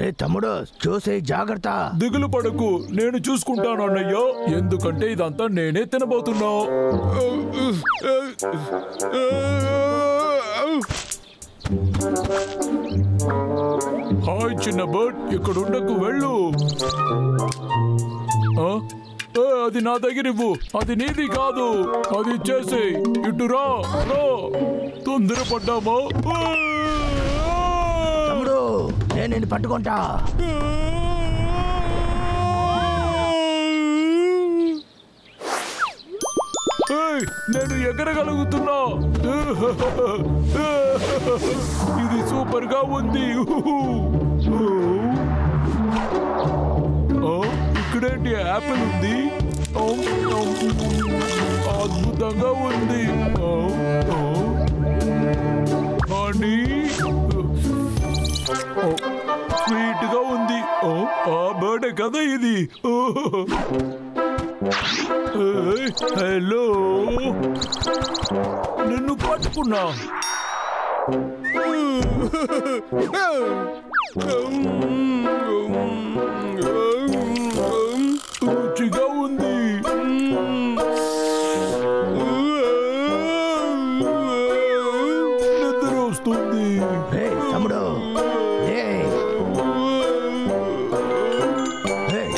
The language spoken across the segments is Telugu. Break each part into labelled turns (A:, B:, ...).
A: రే తమ్ముడు చూసి జాగ్రత్త.
B: దిగులు పడకు, నేను చూసుకుంటాను అన్నయ్య. ఎందుకంటే ఇదంతా నేనే తినబోతున్నా. హాయ్ చిన్న బర్డ్, ఇక్కడ ఉండకు, వెళ్ళు. అది నా దగ్గర ఇవ్వు. అది నీది కాదు, అది ఇచ్చేసి ఇటు రా. తొందరపడ్డామా?
A: తమ్ముడు నేను నిన్ను పట్టుకుంటా.
B: నేను ఎగరగలుగుతున్నా. ఇది సూపర్ గా ఉంది. ఇక్కడేంటి యాపిల్ ఉంది? అద్భుతంగా ఉంది. హనీ స్వీట్ గా ఉంది. ఆ బర్డే కదా ఇది. హలో, నిన్ను పట్టుకున్నా. రుచిగా ఉంది. నిద్ర వస్తుంది.
A: తమ్ముడు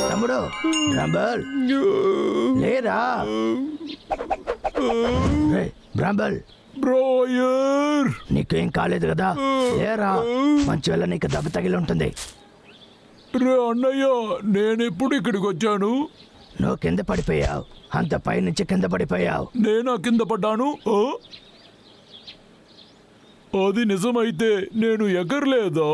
A: తమ్ముడు బ్రాంబల్ లేరా? బ్రాంబల్
B: బ్రోయర్,
A: నీకేం కాలేదు కదా? లేరా, మంచి వల్ల నీకు దెబ్బ తగిలి ఉంటుంది.
B: రే అన్నయ్య, నేనెప్పుడు ఇక్కడికి వచ్చాను?
A: నువ్వు కింద పడిపోయావు. అంత పైనుంచి కింద పడిపోయావు.
B: నేనా కింద పడ్డాను? అది నిజమైతే నేను ఎగరలేదా?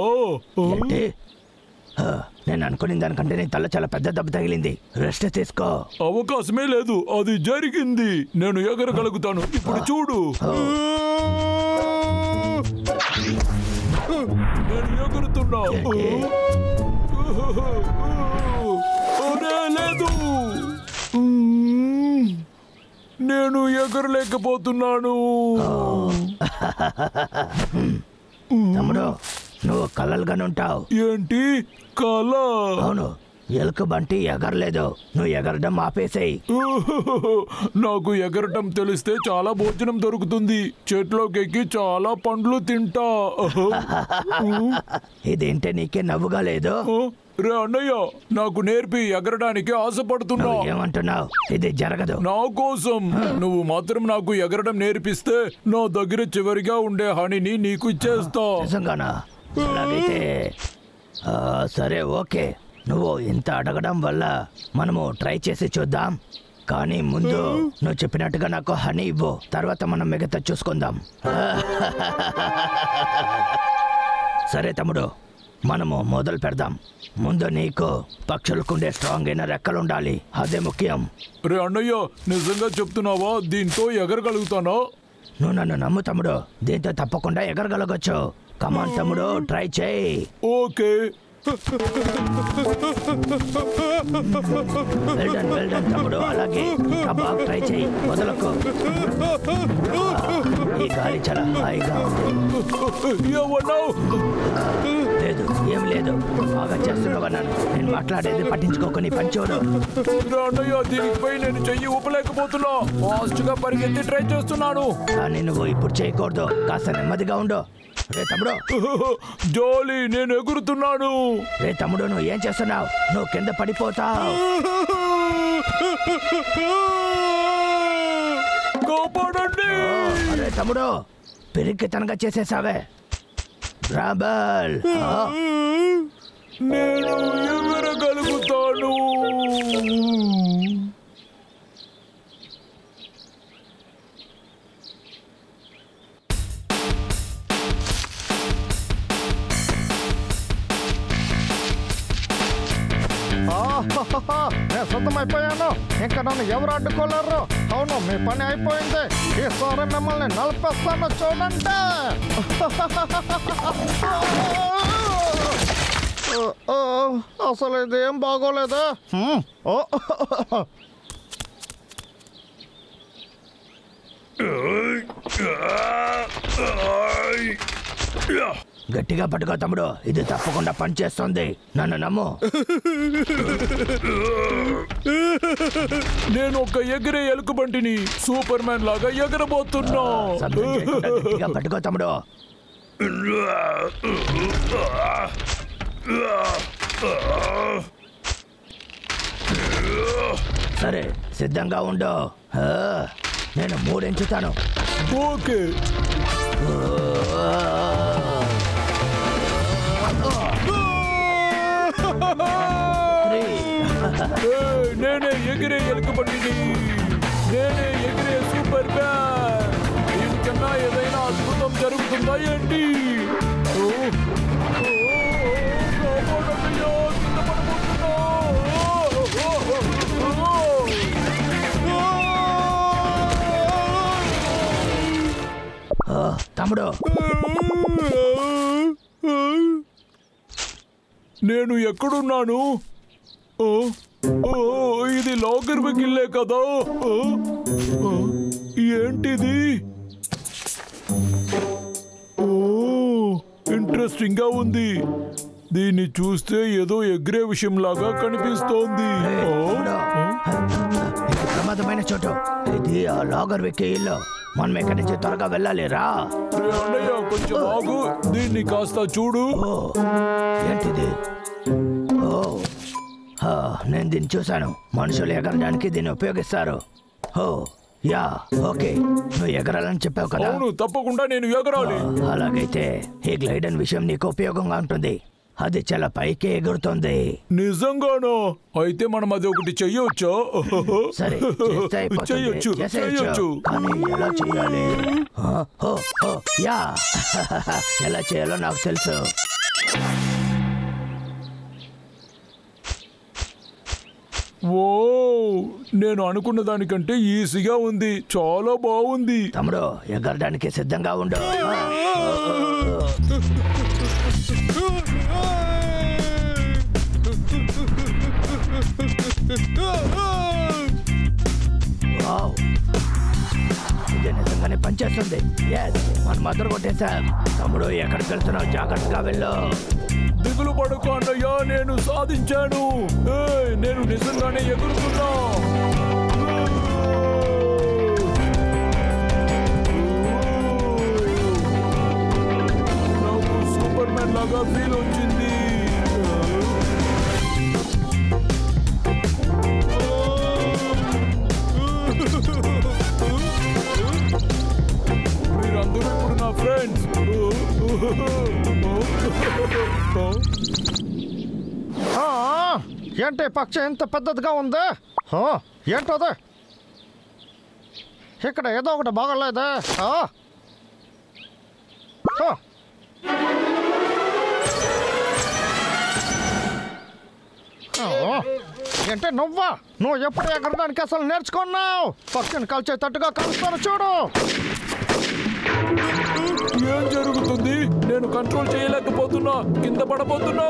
A: నేను అనుకునే దానికంటే నీ తల చాలా పెద్ద దెబ్బ తగిలింది. రెస్ట్ తీసుకో.
B: అవకాశమే లేదు, అది జరిగింది. నేను ఎగరగలుగుతాను. ఇప్పుడు చూడు, నేను ఎగురుతున్నా. లేదు, నేను ఎగరలేకపోతున్నాను.
A: తమ్ముడు నువ్వు కలలుగానే ఉంటావు.
B: ఏంటి కళ?
A: అవును, ఎలుక బంటి ఎగరలేదు. నువ్వు ఎగరడం ఆపేసేయి.
B: నాకు ఎగరటం తెలిస్తే చాలా భోజనం దొరుకుతుంది. చెట్లోకి ఎక్కి చాలా పండ్లు తింటా.
A: ఇదేంటే నీకే నవ్వుగా లేదు?
B: రే అన్నయ్య, నాకు నేర్పి ఎగరడానికి ఆశపడుతున్నా.
A: ఏమంటున్నావు? ఇది జరగదు.
B: నా కోసం నువ్వు మాత్రం నాకు ఎగరడం నేర్పిస్తే నా దగ్గర చివరిగా ఉండే హనీని నీకు ఇచ్చేస్తా.
A: నిజంగానా? అలాగైతే సరే, ఓకే. నువ్వు ఇంత అడగడం వల్ల మనము ట్రై చేసి చూద్దాం. కానీ ముందు నువ్వు చెప్పినట్టుగా నాకు హనీ ఇవ్వు. తర్వాత మనం మిగతా చూసుకుందాం. సరే తమ్ముడు, మనము మొదలు పెడదాం. ముందు నీకు పక్షులకుండే స్ట్రాంగ్ అయిన రెక్కలు ఉండాలి. అదే ముఖ్యం.
B: రే అన్నయ్య, నిజంగా చెప్తున్నావా? దీంతో ఎగరగలుగుతానా?
A: నువ్వు నన్ను నమ్ము తమ్ముడు, దీంతో తప్పకుండా ఎగరగలగొచ్చు. కమాన్ తమ్ముడు, ట్రై చేయి.
B: ఓకే.
A: వెల్డన్ తమ్ముడు, అలాగే బాగా ట్రై చేయి. వదలకు. ఈ గాలి చాలా హాయిగా ఉంది. లేదు, ఏం లేదు, బాగా చేస్తున్నావన్నాను. నేను మాట్లాడేది పట్టించుకోకని పంచోడు.
B: దీనిపై నేను చెయ్యి ఊపలేకపోతున్నా. ఫాస్ట్గా పరిగెత్తి ట్రై చేస్తున్నాను.
A: కానీ నువ్వు ఇప్పుడు చేయకూడదు. కాస్త నెమ్మదిగా ఉండు. రే తమ్ముడు.
B: జోలీ, నేను ఎగురుతున్నాను.
A: రే తమ్ముడు, నువ్వు ఏం చేస్తున్నావు? నువ్వు కింద పడిపోతావు.
B: కాపాడండి.
A: అరే తమ్ముడు, పిరికితనంగా చేసేసావే. రాబల్,
B: నేను ఎగరగలుగుతాను.
C: నేను సిద్ధమైపోయాను. ఇంకా నన్ను ఎవరు అడ్డుకోలేరు. అవును, మీ పని అయిపోయింది. ఈసారి మిమ్మల్ని నలిపేస్తాను, చూడండి. అసలు ఇది ఏం బాగోలేదు.
A: గట్టిగా పట్టుకో తమ్ముడు, ఇది తప్పకుండా పనిచేస్తుంది, నన్ను నమ్ము.
B: నేను ఒక ఎగిరే ఎలుకబంటిని సూపర్ మ్యాన్ లాగా ఎగరబోతున్నా.
A: శబ్దం చేయకుండా గట్టిగా పట్టుకో తమ్ముడు. సరే సిద్ధంగా ఉండు. నేను 3 ఎంచుతాను.
B: ఓకే. నేనే ఎగిరే ఎలుకబంటిని, నేనే ఎగిరే సూపర్ మ్యాన్. దీనికన్నా ఏదైనా అద్భుతం జరుగుతుందా ఏంటి?
A: తమ్ముడు
B: నేను ఎక్కడున్నాను? ఇది లాకర్ ఇల్లే కదా. ఏంటిది? ఇంట్రెస్టింగ్ గా ఉంది. దీన్ని చూస్తే ఏదో ఎగిరే విషయం లాగా కనిపిస్తోంది.
A: ప్రమాదమైన చోటు ఇది. ఆ లాగర్ వెక్కే ఇల్లు. మనం ఎక్కడి నుంచి త్వరగా వెళ్ళాలిరా.
B: అన్నయ్య కొంచెం ఆగు, దీన్ని కాస్త చూడు.
A: ఏంటిది? నేను దీన్ని చూశాను. మనుషులు ఎగరడానికి దీన్ని ఉపయోగిస్తారు. యా ఓకే, నువ్వు ఎగరాలని చెప్పావు కదా.
B: అవును, తప్పకుండా నేను ఎగరాలి.
A: అలాగైతే ఈ గ్లైడన్ విషయం నీకు ఉపయోగంగా ఉంటుంది. అది చాలా పైకి ఎగురుతుంది.
B: నిజంగానో? అయితే మనం అది ఒకటి చెయ్యొచ్చా?
A: సరే
B: చెయ్యొచ్చు, చెయ్యొచ్చు.
A: కానీ ఎలా చేయాలి? యా ఎలా చేయాలో నాకు తెలుసు.
B: ఓ, నేను అనుకున్న దానికంటే ఈజీగా ఉంది. చాలా బాగుంది.
A: తమ్ముడు ఎగరడానికి సిద్ధంగా ఉండు. ఇది నిజంగానే పనిచేస్తుంది. మనం మొదలు కొట్టేశాం. తమ్ముడు ఎక్కడికి వెళ్తున్నావు? జాగ్రత్తగా వెళ్ళు.
B: దిగులు పడుకో అన్నయ్య, నేను సాధించాను. నేను నిజంగానే ఎగురుతున్నా. నాకు సూపర్ మ్యాన్ లాగా ఫీల్ వచ్చింది. మీరందరూ ఇప్పుడు నా ఫ్రెండ్స్.
C: ఏంటి పక్షి ఎంత పెద్దదిగా ఉంది? ఏంటది? ఇక్కడ ఏదో ఒకటి బాగోలేదే. ఏంటి నువ్వు ఎప్పుడు ఎగరడానికి అసలు నేర్చుకున్నావు? పక్షిని కలిచేటట్టుగా కలుస్తాను చూడు.
B: ఏం జరుగుతుంది? నేను కంట్రోల్ చేయలేకపోతున్నా, కింద పడబోతున్నా.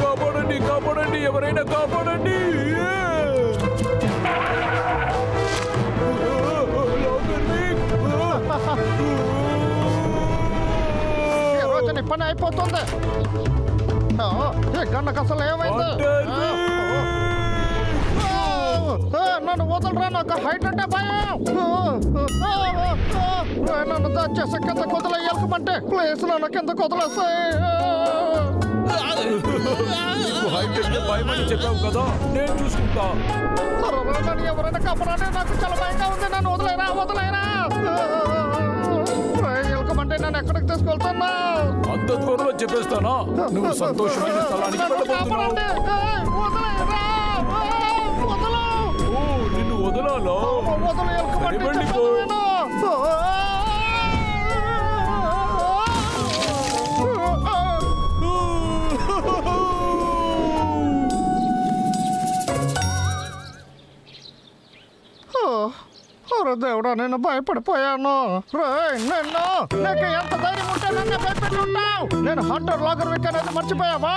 B: కాపాడండి, కాపాడండి, ఎవరైనా కాపాడండి.
C: ఈ రోజు నీ పని అయిపోతుంది. ఈ గన్నకు అసలు ఏమైంది? నన్ను వదలరా, నాకు హైట్ అంటే భయం. నన్ను దాచేసి కింద కుదల ఎలకమంటే ప్లీజ్ నన్ను కింద కుదలేస్తాయి.
B: హైట్ అంటే భయం అని చెప్పావు కదా, నేను చూసుకుంటా.
C: నన్ను ఎవరైనా కప్పరానే, నాకు చాలా భయంగా ఉంది. నన్ను వదిలేరా, వదిలేరా. ఎలకమంటే నన్ను ఎక్కడికి తీసుకెళ్తున్నా?
B: అంత త్వరలో చెప్పేస్తానా? నువ్వు సంతోషమైన స్థలానికి వెళ్ళబోతున్నావు. నిన్ను వదలాలో? వెళ్ళిపో.
C: దేవుడా, నేను భయపడిపోయాను. నిన్ను నీకు ఎంత ధైర్యం ఉంటే నన్ను భయపెట్టి ఉంటావు. నేను హంటర్ లాగర్ విక్ అనేది మర్చిపోయావా?